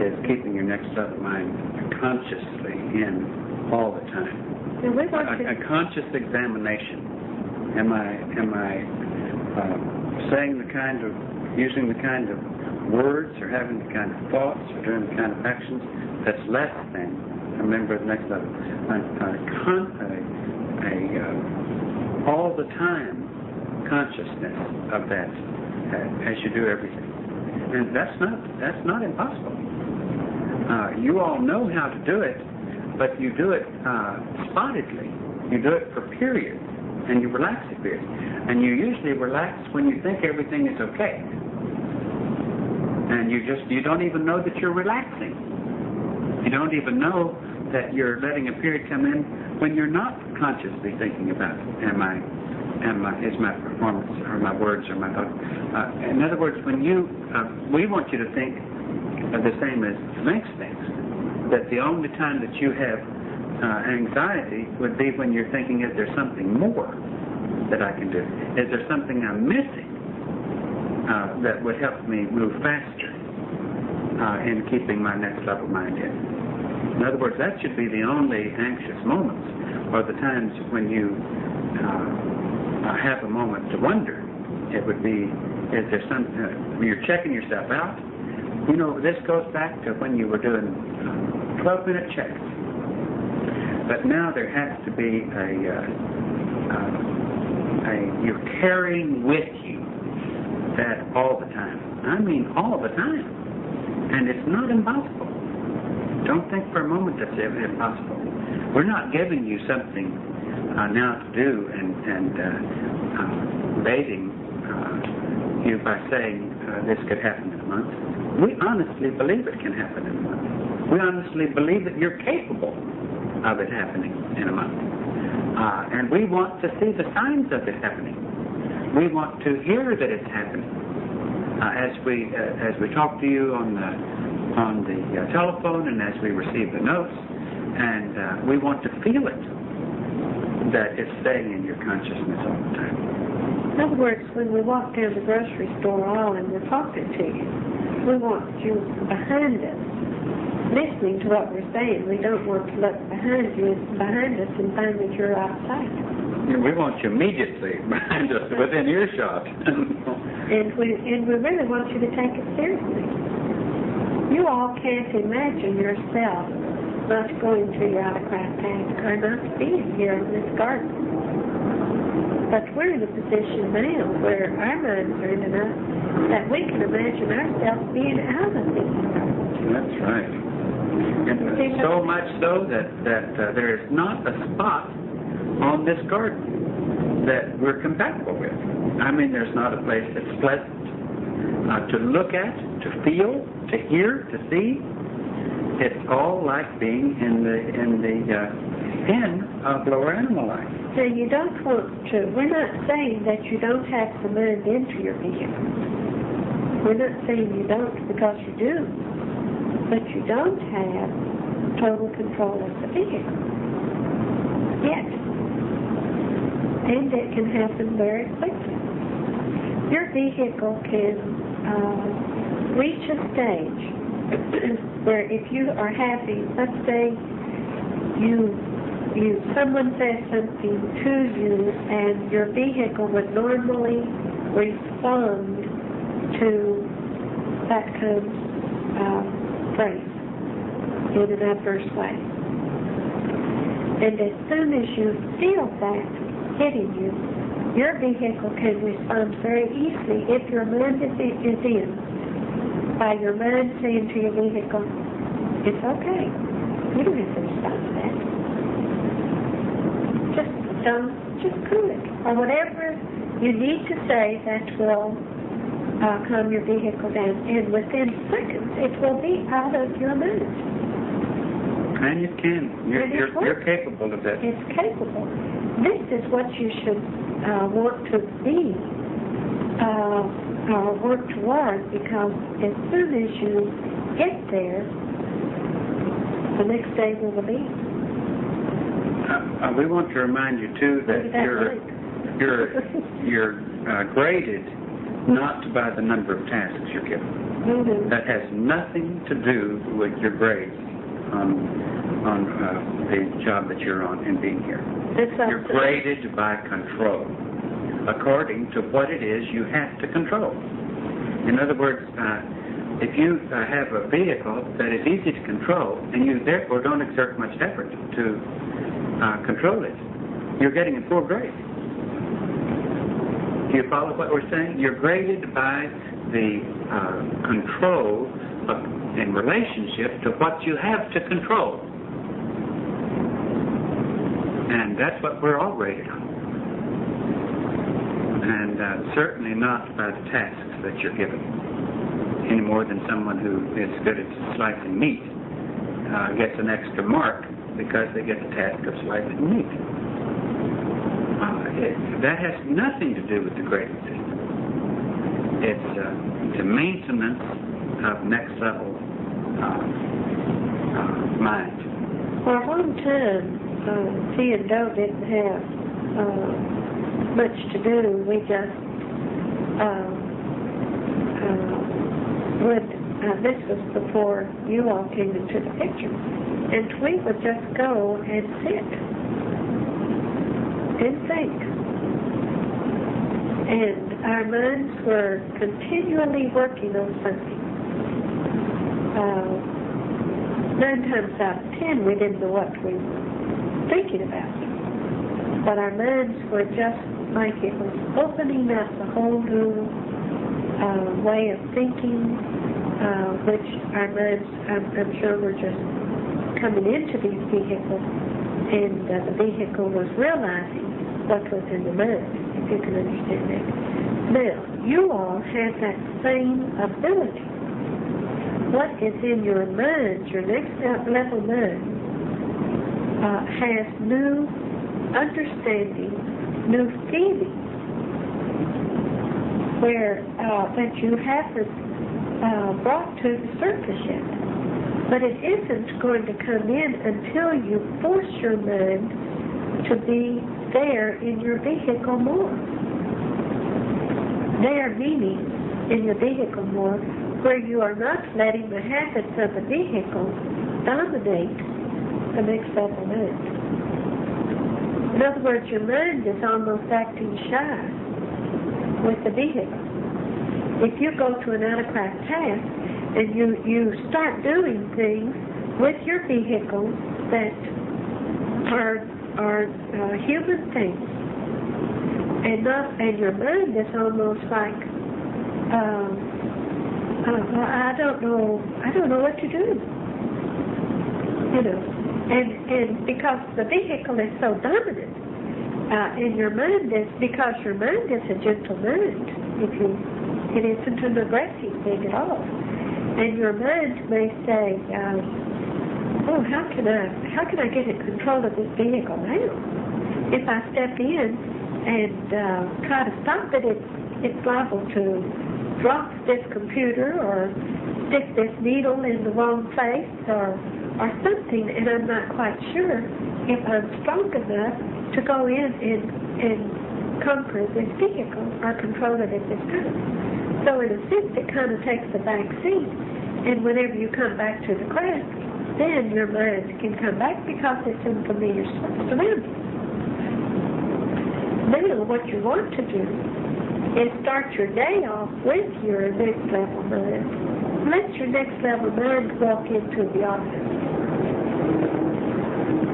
is keeping your next level mind consciously in all the time. And we want to... A conscious examination. Am I saying using the kind of words or having the kind of thoughts or doing the kind of actions that's less than a member of the next level? All the time consciousness of that as you do everything. And that's not impossible. You all know how to do it, but you do it spottedly. You do it for periods, and you relax at periods. And you usually relax when you think everything is okay. And you don't even know that you're relaxing. You don't even know that you're letting a period come in when you're not consciously thinking about it. Is my performance or my words or my thoughts? In other words, when we want you to think the same as Vince thinks, that the only time that you have anxiety would be when you're thinking, is there something more that I can do? Is there something I'm missing that would help me move faster in keeping my next level mind in? In other words, that should be the only anxious moments, or the times when you have a moment to wonder. It would be, is there when you're checking yourself out? You know, this goes back to when you were doing 12-minute checks. But now there has to be you're carrying with you that all the time. I mean all the time. And it's not impossible. Don't think for a moment that's impossible. We're not giving you something now to do and baiting you by saying this could happen in a month. We honestly believe it can happen in a month. We honestly believe that you're capable of it happening in a month. And we want to see the signs of it happening. We want to hear that it's happening. As we talk to you on the telephone and as we receive the notes, and we want to feel it, that it's staying in your consciousness all the time. In other words, when we walk down the grocery store aisle and we're talking to you, we want you behind us, listening to what we're saying. We don't want to look behind us and find that you're outside. We want you immediately behind us, within earshot. and we really want you to take it seriously. You all can't imagine yourself not going to your autocrat tank or not being here in this garden. But we're in a position now where our minds are in enough that we can imagine ourselves being out of this garden. That's right. And so much so that there is not a spot on this garden that we're compatible with. I mean, there's not a place that's pleasant to look at, to feel, to hear, to see. It's all like being in the pen of lower animal life. So you don't want to. We're not saying that you don't have to move into your vehicle. We're not saying you don't, because you do. But you don't have total control of the vehicle yet. And it can happen very quickly. Your vehicle can reach a stage where if you are having, let's say, someone says something to you and your vehicle would normally respond to that kind of phrase in an adverse way. And as soon as you feel that hitting you, your vehicle can respond very easily if your mind is in. By your mind saying to your vehicle, it's okay. You don't have to respond to that. Just cool it. Or whatever you need to say that will calm your vehicle down. And within seconds, it will be out of your mind. And you can. You're capable of that. It's capable. This is what you should want to be, or work toward, because as soon as you get there, the next day will be. We want to remind you too that you're graded not by the number of tasks you're given. Mm-hmm. That has nothing to do with your grades on the job that you're on and being here. You're graded by control, according to what it is you have to control. In other words, if you have a vehicle that is easy to control and you therefore don't exert much effort to control it, you're getting a poor grade. Do you follow what we're saying? You're graded by the control in relationship to what you have to control. And that's what we're all graded on. And certainly not by the tasks that you're given, any more than someone who is good at slicing meat gets an extra mark because they get the task of slicing meat. That has nothing to do with the grading system. It's the maintenance of next level mind. For a long time, T and Doe didn't have much to do. We just this was before you all came into the picture, and we would just go and sit and think. And our minds were continually working on something. 9 times out of 10, we didn't know what we were thinking about. But our minds were just like it was opening up a whole new way of thinking, which our minds, I'm sure, were just coming into these vehicles, and the vehicle was realizing what was in the mind, if you can understand that. Now, you all have that same ability. What is in your mind, your next level mind, has new understanding, new feeling, where that you haven't brought to the surface yet. But it isn't going to come in until you force your mind to be there in your vehicle more. There meaning in your vehicle more, where you are not letting the habits of the vehicle dominate the next level mind. In other words, your mind is almost acting shy with the vehicle. If you go to an out-of-class task and you start doing things with your vehicle that are human things, and your mind is almost like I don't know what to do, and because the vehicle is so dominant in your mind, is because your mind is a gentle mind. It isn't an aggressive thing at all, and your mind may say, "Oh, how can I get in control of this vehicle now? If I step in and try to stop it, it's liable to drop this computer or stick this needle in the wrong place or something, and I'm not quite sure if I'm strong enough to go in and conquer this vehicle or control it at this time." So in a sense, it kind of takes the back seat, and whenever you come back to the class, then your mind can come back because it's in familiar surroundings. Now, what you want to do is start your day off with your next level mind. Let your next level mind walk into the office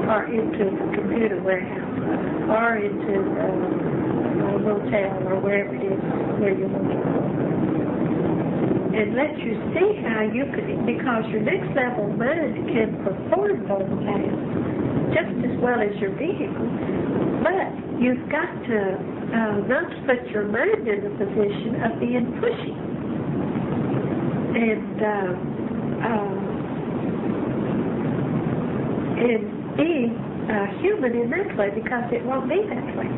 or into the computer warehouse or into a motel or wherever it is where you want to go. And let you see how you can, because your next level mind can perform those tasks just as well as your vehicle, but you've got to not put your mind in the position of being pushy and being human in that way, because it won't be that way.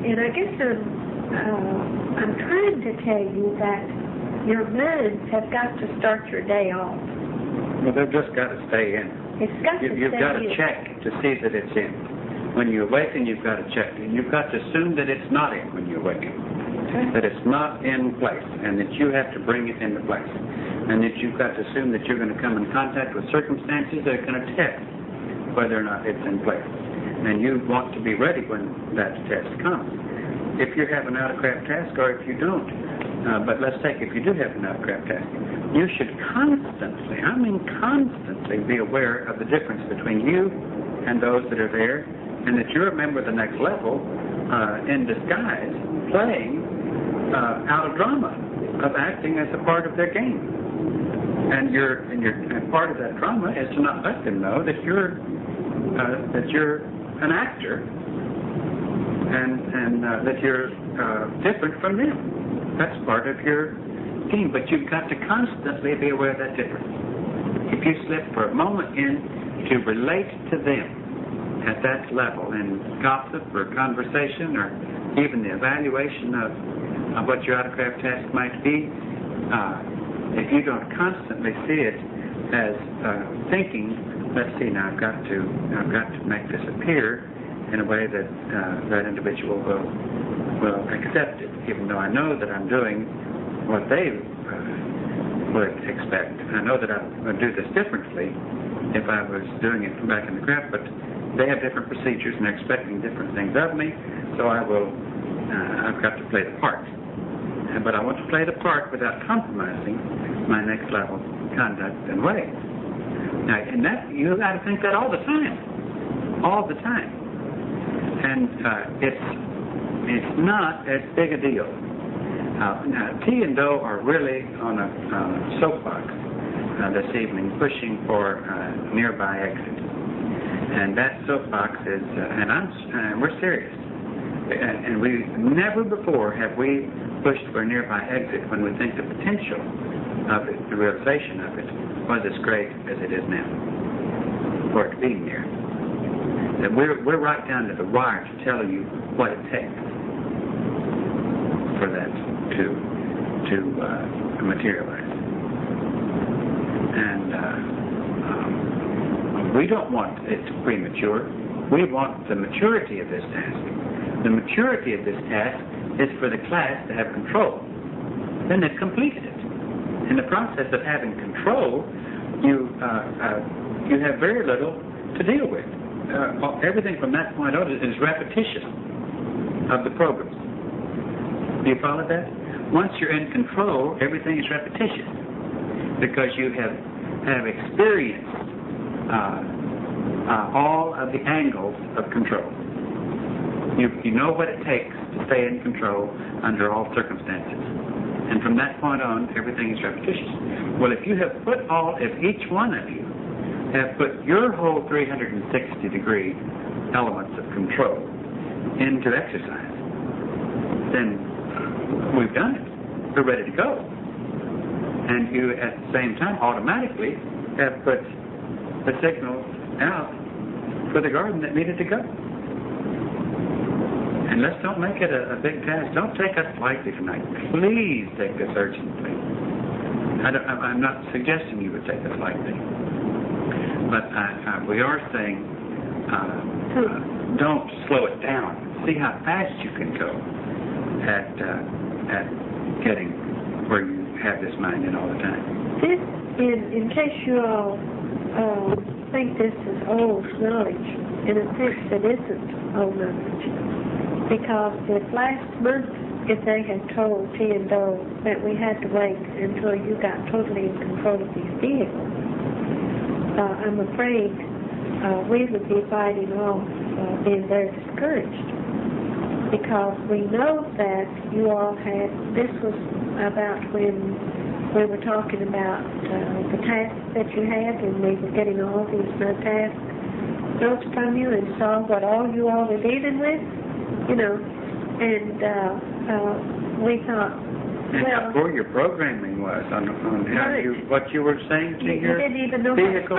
And I guess I'm trying to tell you that your minds have got to start your day off. Well, they've just got to stay in. It's got to stay in. You've got to check to see that it's in. When you awaken, you've got to check. And you've got to assume that it's not in when you awaken. that it's not in place, and that you have to bring it into place, and that you've got to assume that you're going to come in contact with circumstances that are going to test whether or not it's in place. And you want to be ready when that test comes. If you have an out-of-craft task, or if you don't, but let's take if you do have an out-of-craft task, you should constantly, I mean constantly, be aware of the difference between you and those that are there, and that you're a member of the next level in disguise, playing out of drama, of acting as a part of their game. And part of that drama is to not let them know that you're an actor, and that you're different from them. That's part of your team. But you've got to constantly be aware of that difference. If you slip for a moment in to relate to them at that level in gossip or conversation or even the evaluation of what your out-of-craft task might be, if you don't constantly see it as thinking, let's see, now I've got to make this appear in a way that that individual will accept it, even though I know that I'm doing what they would expect. I know that I would do this differently if I was doing it from back in the craft, but they have different procedures and they're expecting different things of me, so I've got to play the part. But I want to play the part without compromising my next level conduct and way. Now, and that, you got to think that all the time. And it's not as big a deal. Now, T and Doe are really on a soapbox this evening, pushing for a nearby exit. And that soapbox is, and we're serious. And we never before have we pushed for a nearby exit when we think the potential of it, the realization of it, was as great as it is now for it being there. That we're right down to the wire to tell you what it takes for that to materialize. And we don't want it to premature. We want the maturity of this task. The maturity of this task is for the class to have control. Then they've completed it. In the process of having control, you have very little to deal with. Everything from that point on is repetition of the programs. Do you follow that? Once you're in control, everything is repetition because you have experienced all of the angles of control. You know what it takes to stay in control under all circumstances. And from that point on, everything is repetitious. Well, if each one of you have put your whole 360-degree elements of control into exercise, then we've done it. We're ready to go. And you, at the same time, automatically have put the signals out for the garden that needed to go. And let's don't make it a big task. Don't take us lightly tonight. Please take this urgently. I'm not suggesting you would take us lightly. But we are saying don't slow it down. See how fast you can go at getting where you have this mind in all the time. This, in case you all think this is old knowledge, in a sense it isn't old knowledge. Because if last month, if they had told T and Doe that we had to wait until you got totally in control of these vehicles, I'm afraid we would be fighting off being very discouraged. Because we know that you all had, this was about when we were talking about the tasks that you had, and we were getting all these task notes from you and saw what all you all were dealing with. And we thought, and where your programming was on how what you were saying to your vehicle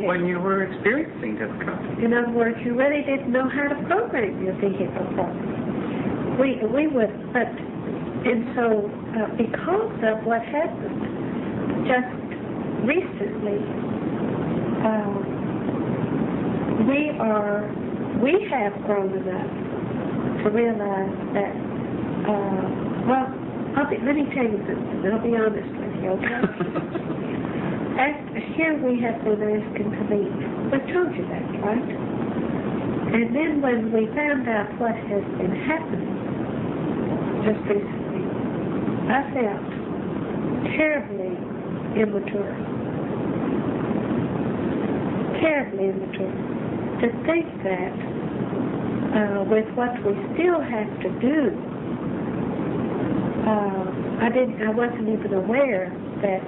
when you were experiencing difficulty. In other words, you really didn't know how to program your vehicle properly. We would, and so because of what happened just recently, we have grown enough to realize that well, let me tell you something. I'll be honest with you, okay? Here we have been asking to meet. We told you that, right? And then when we found out what has been happening just recently, I felt terribly immature. Terribly immature. To think that with what we still have to do, I wasn't even aware that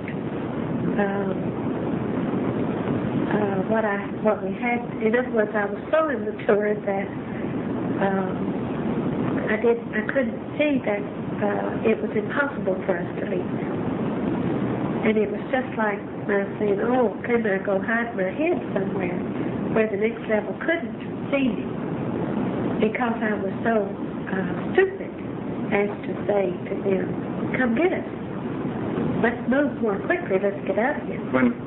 what we had. In other words, I was so immature that I couldn't see that it was impossible for us to leave. And it was just like my saying, "Oh, can I go hide my head somewhere where the next level couldn't see me?" Because I was so stupid as to say to them, "Come get us. Let's move more quickly. Let's get out of here."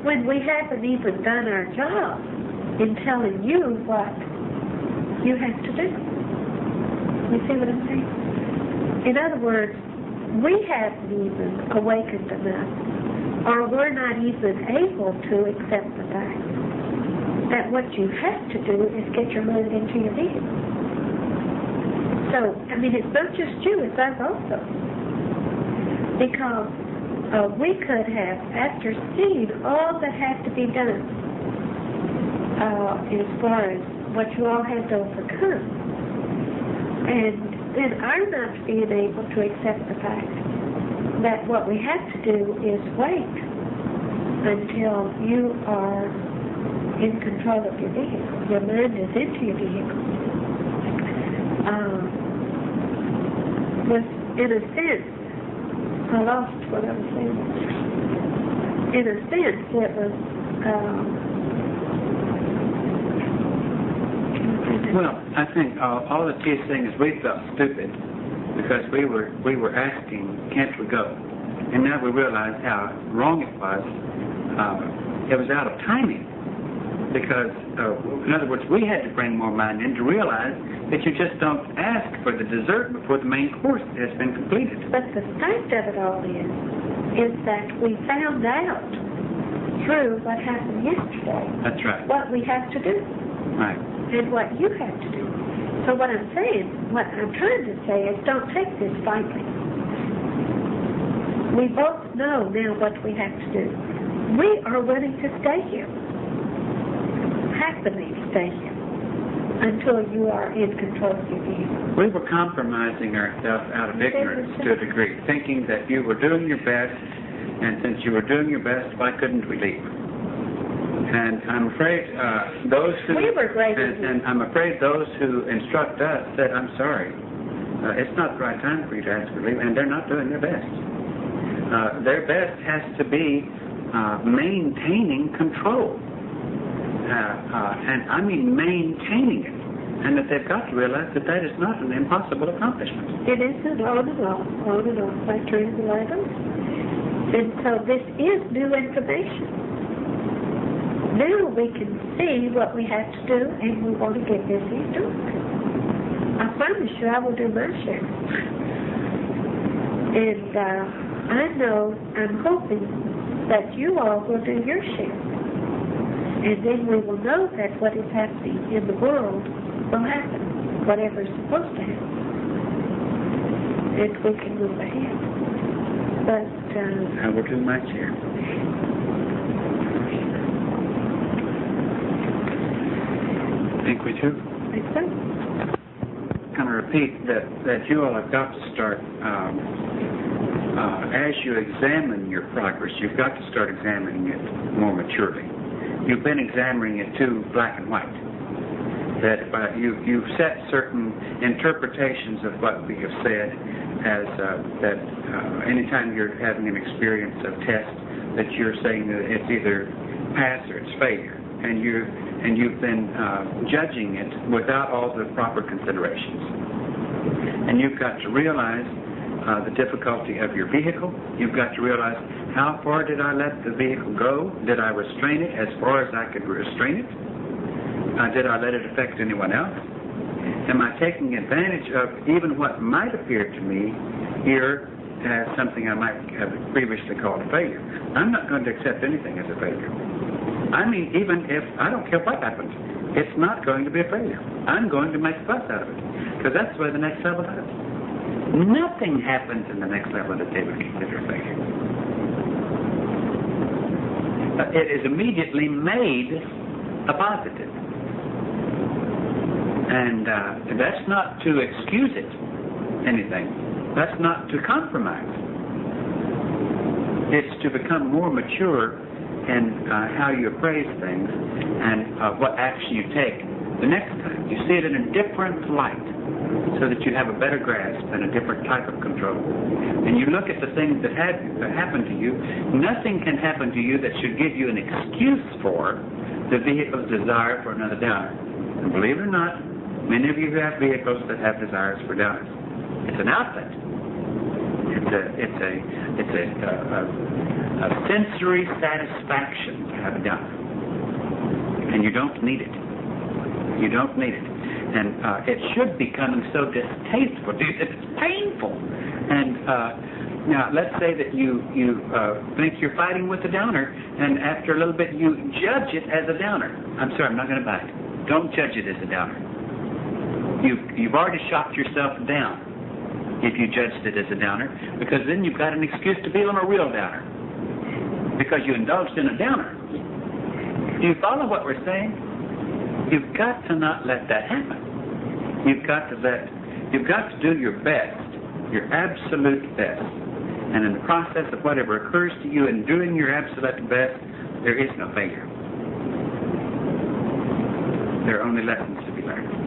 When we haven't even done our job in telling you what you have to do. You see what I'm saying? In other words, we haven't even awakened enough, or we're not even able to accept the fact that what you have to do is get your mind into your vehicle. So, I mean, it's not just you, it's us also. Because we could have, after seeing all that had to be done, as far as what you all had to overcome, and then I'm not being able to accept the fact that what we have to do is wait until you are in control of your vehicle. Your mind is into your vehicle. Was, in a sense, I lost what I was saying. In a sense, it was... well, I think all the key thing is we felt stupid because we were asking, can't we go? And now we realize how wrong it was. It was out of timing. Because, in other words, we had to bring more mind in to realize that you just don't ask for the dessert before the main course has been completed. But the fact of it all is that we found out through what happened yesterday. That's right. What we have to do. Right. And what you have to do. So what I'm saying, what I'm trying to say is don't take this lightly. We both know now what we have to do. We are willing to stay here. Happily stay here until you are in control of your vehicle. We were compromising ourselves out of ignorance to a degree, thinking that you were doing your best, and since you were doing your best, why couldn't we leave? And I'm afraid those who and I'm afraid those who instruct us said, "I'm sorry, it's not the right time for you to ask for leave," and they're not doing their best. Their best has to be maintaining control. And I mean maintaining it, and that they've got to realize that that is not an impossible accomplishment. It isn't on and off, like turning the light on. And so this is new information. Now we can see what we have to do, and we want to get busy doing it. I promise you I will do my share. And I'm hoping that you all will do your share. And then we will know that what is happening in the world will happen, whatever is supposed to happen. And we can move ahead. But... I will do my share. Think we do? I think so. I'm going to repeat that you all have got to start, as you examine your progress, you've got to start examining it more maturely. You've been examining it too black and white. That you've set certain interpretations of what we have said as that anytime you're having an experience of test, that you're saying that it's either pass or it's failure, and you've been judging it without all the proper considerations. And you've got to realize the difficulty of your vehicle. You've got to realize how far did I let the vehicle go? Did I restrain it as far as I could restrain it? Did I let it affect anyone else? Am I taking advantage of even what might appear to me here as something I might have previously called a failure? I'm not going to accept anything as a failure. I mean, even if, I don't care what happens, it's not going to be a failure. I'm going to make a fuss out of it, because that's the way the next level does. Nothing happens in the next level that they would consider a failure. It is immediately made a positive. And that's not to excuse it, anything. That's not to compromise. It's to become more mature in how you appraise things and what action you take the next time. You see it in a different light so that you have a better grasp and a different type of control. And you look at the things that happen to you. Nothing can happen to you that should give you an excuse for the vehicle's desire for another downer. And believe it or not, many of you have vehicles that have desires for downers. It's an outlet. It's a sensory satisfaction to have a downer. And you don't need it. You don't need it. And it should be becoming so distasteful to you that it's painful. And now, let's say that you think you're fighting with a downer, and after a little bit you judge it as a downer. I'm sorry, I'm not going to buy it. Don't judge it as a downer. You've already shot yourself down if you judged it as a downer, because then you've got an excuse to be on a real downer, because you indulged in a downer. Do you follow what we're saying? You've got to not let that happen. You've got to do your best, your absolute best. And in the process of whatever occurs to you in doing your absolute best, there is no failure. There are only lessons to be learned.